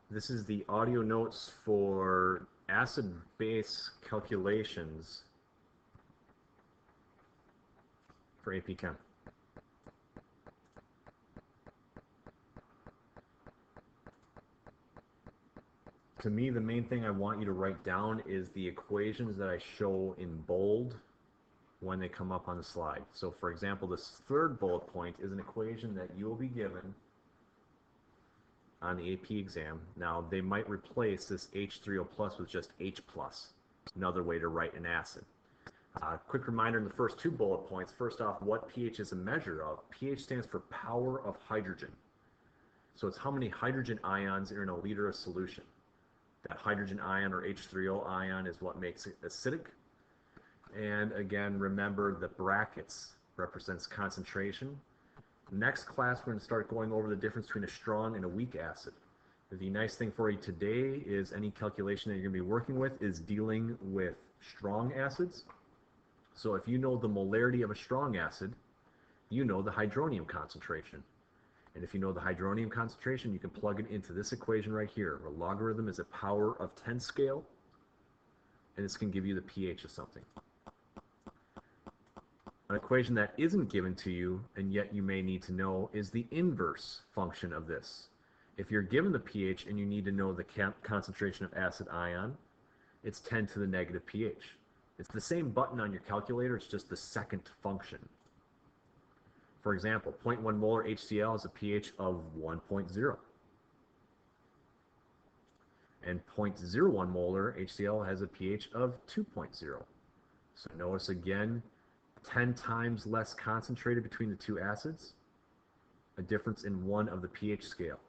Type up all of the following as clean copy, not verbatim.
This is the audio notes for acid-base calculations for AP Chem. To me, the main thing I want you to write down is the equations that I show in bold when they come up on the slide. So for example, this third bullet point is an equation that you will be given on the AP exam. Now, they might replace this H3O plus with just H plus, another way to write an acid. Quick reminder in the first two bullet points. First off, what pH is a measure of? pH stands for power of hydrogen. So it's how many hydrogen ions are in a liter of solution. That hydrogen ion or H3O ion is what makes it acidic. And again, remember the brackets represents concentration. Next class, we're going to start going over the difference between a strong and a weak acid. The nice thing for you today is any calculation that you're going to be working with is dealing with strong acids. So if you know the molarity of a strong acid, you know the hydronium concentration. And if you know the hydronium concentration, you can plug it into this equation right here, where logarithm is a power of 10 scale, and this can give you the pH of something. An equation that isn't given to you, and yet you may need to know, is the inverse function of this. If you're given the pH and you need to know the concentration of acid ion, it's 10 to the negative pH. It's the same button on your calculator, it's just the second function. For example, 0.1 molar HCl has a pH of 1.0. And 0.01 molar HCl has a pH of 2.0. So notice again, 10 times less concentrated between the two acids, a difference in one of the pH scale.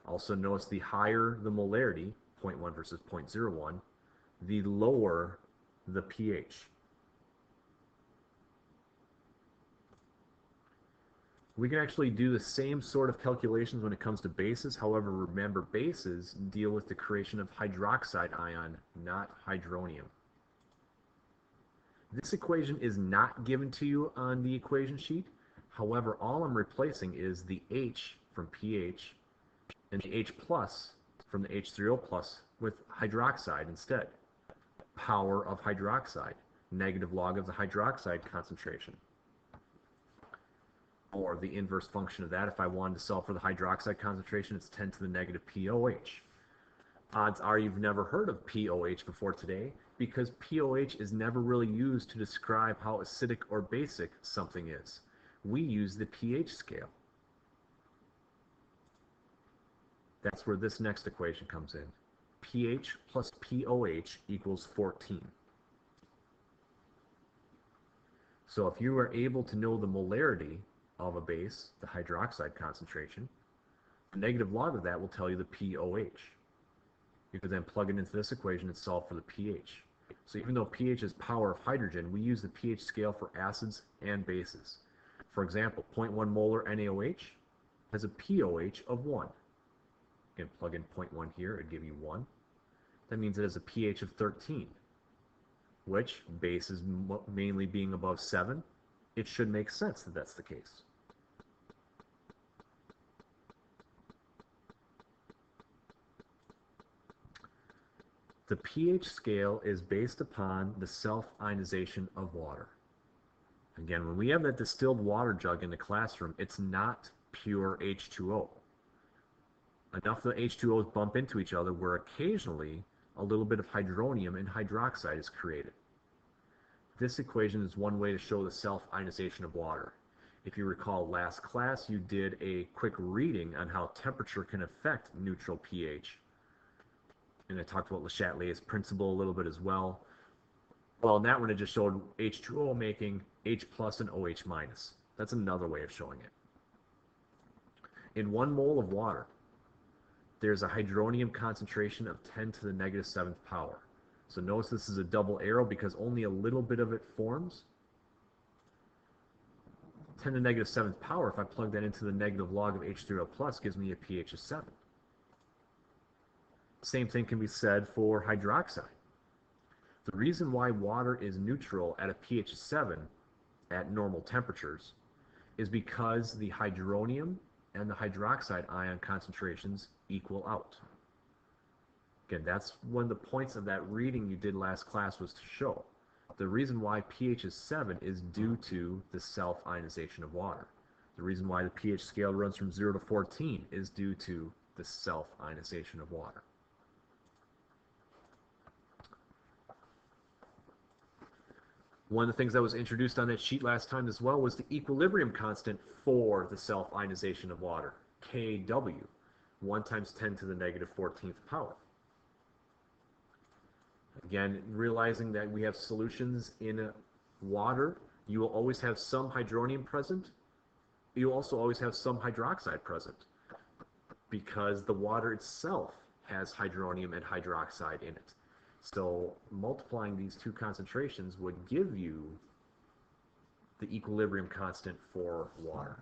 Also notice the higher the molarity, 0.1 versus 0.01, the lower the pH. We can actually do the same sort of calculations when it comes to bases. However, remember, bases deal with the creation of hydroxide ion, not hydronium. This equation is not given to you on the equation sheet. However, all I'm replacing is the H from pH and the H plus from the H3O plus with hydroxide instead. Power of hydroxide, negative log of the hydroxide concentration. Or the inverse function of that, if I wanted to solve for the hydroxide concentration, it's 10 to the negative POH. Odds are you've never heard of POH before today, because POH is never really used to describe how acidic or basic something is. We use the pH scale. That's where this next equation comes in. pH plus POH equals 14. So if you are able to know the molarity of a base, the hydroxide concentration, the negative log of that will tell you the POH. You can then plug it into this equation and solve for the pH. So even though pH is power of hydrogen, we use the pH scale for acids and bases. For example, 0.1 molar NaOH has a POH of 1. You can plug in 0.1 here, it'd give you 1. That means it has a pH of 13, which, bases mainly being above 7, it should make sense that that's the case. The pH scale is based upon the self-ionization of water. Again, when we have that distilled water jug in the classroom, it's not pure H2O. Enough of the H2Os bump into each other where occasionally a little bit of hydronium and hydroxide is created. This equation is one way to show the self-ionization of water. If you recall last class, you did a quick reading on how temperature can affect neutral pH. And I talked about Le Chatelier's principle a little bit as well. Well, in that one, it just showed H2O making H plus and OH minus. That's another way of showing it. In 1 mole of water, there's a hydronium concentration of 10 to the negative 7th power. So notice this is a double arrow because only a little bit of it forms. 10 to the negative 7th power, if I plug that into the negative log of H3O plus, gives me a pH of 7. Same thing can be said for hydroxide. The reason why water is neutral at a pH of 7 at normal temperatures is because the hydronium and the hydroxide ion concentrations equal out. Again, that's one of the points of that reading you did last class was to show. The reason why pH is 7 is due to the self-ionization of water. The reason why the pH scale runs from 0 to 14 is due to the self-ionization of water. One of the things that was introduced on that sheet last time as well was the equilibrium constant for the self-ionization of water, Kw, 1 times 10 to the negative 14th power. Again, realizing that we have solutions in water, you will always have some hydronium present. You'll also always have some hydroxide present because the water itself has hydronium and hydroxide in it. So multiplying these two concentrations would give you the equilibrium constant for water.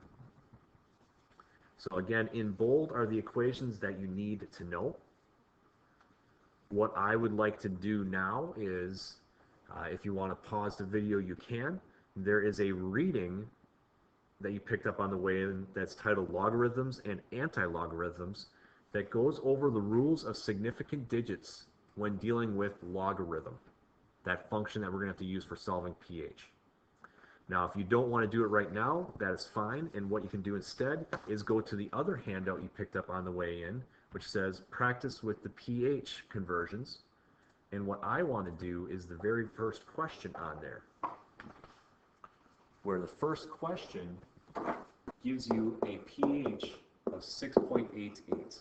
So again, in bold are the equations that you need to know. What I would like to do now is, if you want to pause the video, you can. There is a reading that you picked up on the way in that's titled Logarithms and Anti-Logarithms that goes over the rules of significant digits when dealing with logarithm, that function that we're going to have to use for solving pH. Now, if you don't want to do it right now, that is fine, and what you can do instead is go to the other handout you picked up on the way in, which says practice with the pH conversions, and what I want to do is the very first question on there, where the first question gives you a pH of 6.88.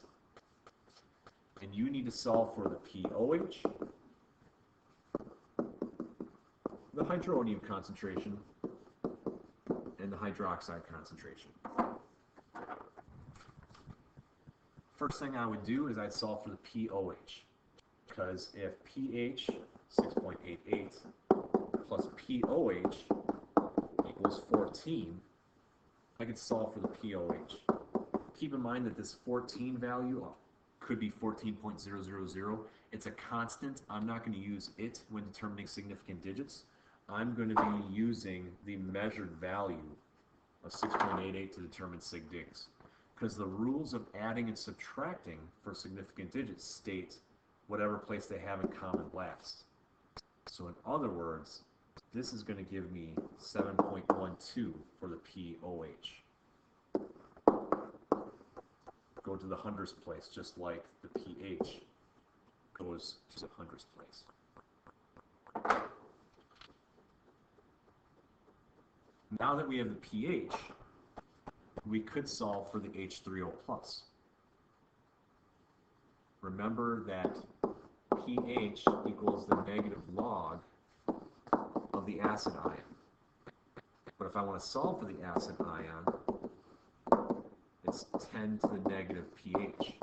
And you need to solve for the pOH, the hydronium concentration, and the hydroxide concentration. First thing I would do is I'd solve for the pOH, because if pH 6.88 plus pOH equals 14, I could solve for the pOH. Keep in mind that this 14 value could be 14.000. It's a constant. I'm not going to use it when determining significant digits. I'm going to be using the measured value of 6.88 to determine sig digs, because the rules of adding and subtracting for significant digits state whatever place they have in common last. So in other words, this is going to give me 7.12 for the pOH. Go to the hundredths place, just like the pH goes to the hundredths place. Now that we have the pH, we could solve for the H3O+. Remember that pH equals the negative log of the acid ion. But if I want to solve for the acid ion, it's 10 to the negative pH.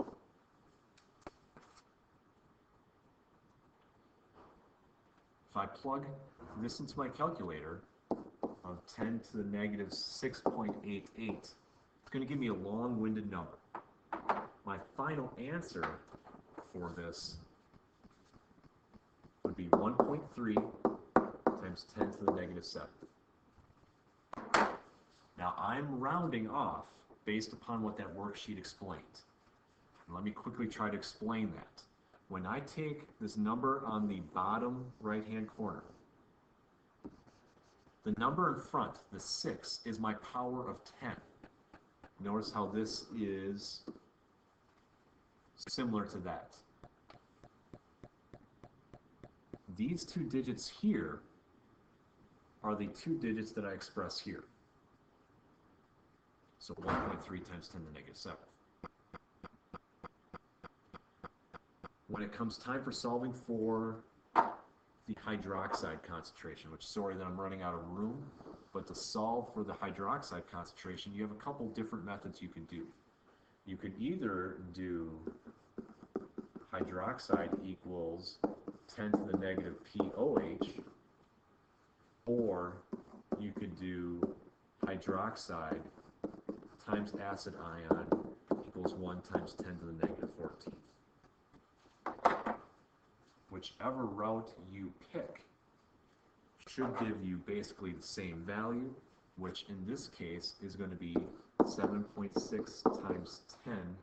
If I plug this into my calculator of 10 to the negative 6.88, it's going to give me a long-winded number. My final answer for this would be 1.3 times 10 to the negative 7. Now I'm rounding off based upon what that worksheet explained. And let me quickly try to explain that. When I take this number on the bottom right-hand corner, the number in front, the 6, is my power of 10. Notice how this is similar to that. These two digits here are the two digits that I express here. So 1.3 times 10 to the negative 7. When it comes time for solving for the hydroxide concentration, which, sorry that I'm running out of room, but to solve for the hydroxide concentration, you have a couple different methods you can do. You could either do hydroxide equals 10 to the negative pOH, or you could do hydroxide times acid ion equals 1 times 10 to the negative 14th. Whichever route you pick should give you basically the same value, which in this case is going to be 7.6 times 10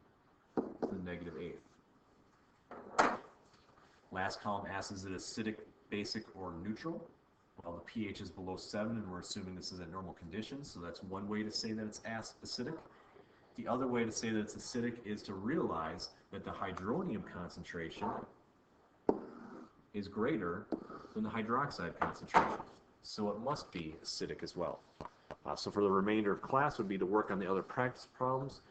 to the negative 8th. last column asks, is it acidic, basic, or neutral? Well, the pH is below 7, and we're assuming this is at normal conditions, so that's one way to say that it's acidic. The other way to say that it's acidic is to realize that the hydronium concentration is greater than the hydroxide concentration, so it must be acidic as well. So for the remainder of class would be to work on the other practice problems.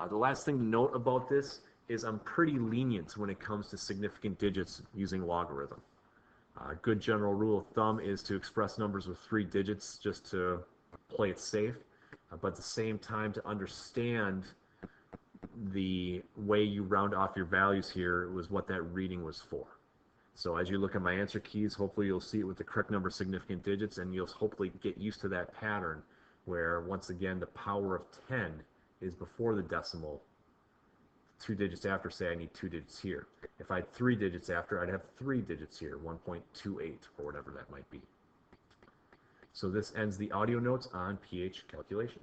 The last thing to note about this is I'm pretty lenient when it comes to significant digits using logarithm. A good general rule of thumb is to express numbers with 3 digits just to play it safe, but at the same time to understand the way you round off your values here was what that reading was for. So as you look at my answer keys, hopefully you'll see it with the correct number of significant digits, and you'll hopefully get used to that pattern where, once again, the power of 10 is before the decimal. 2 digits after, say I need 2 digits here. If I had 3 digits after, I'd have 3 digits here, 1.28 or whatever that might be. So this ends the audio notes on pH calculation.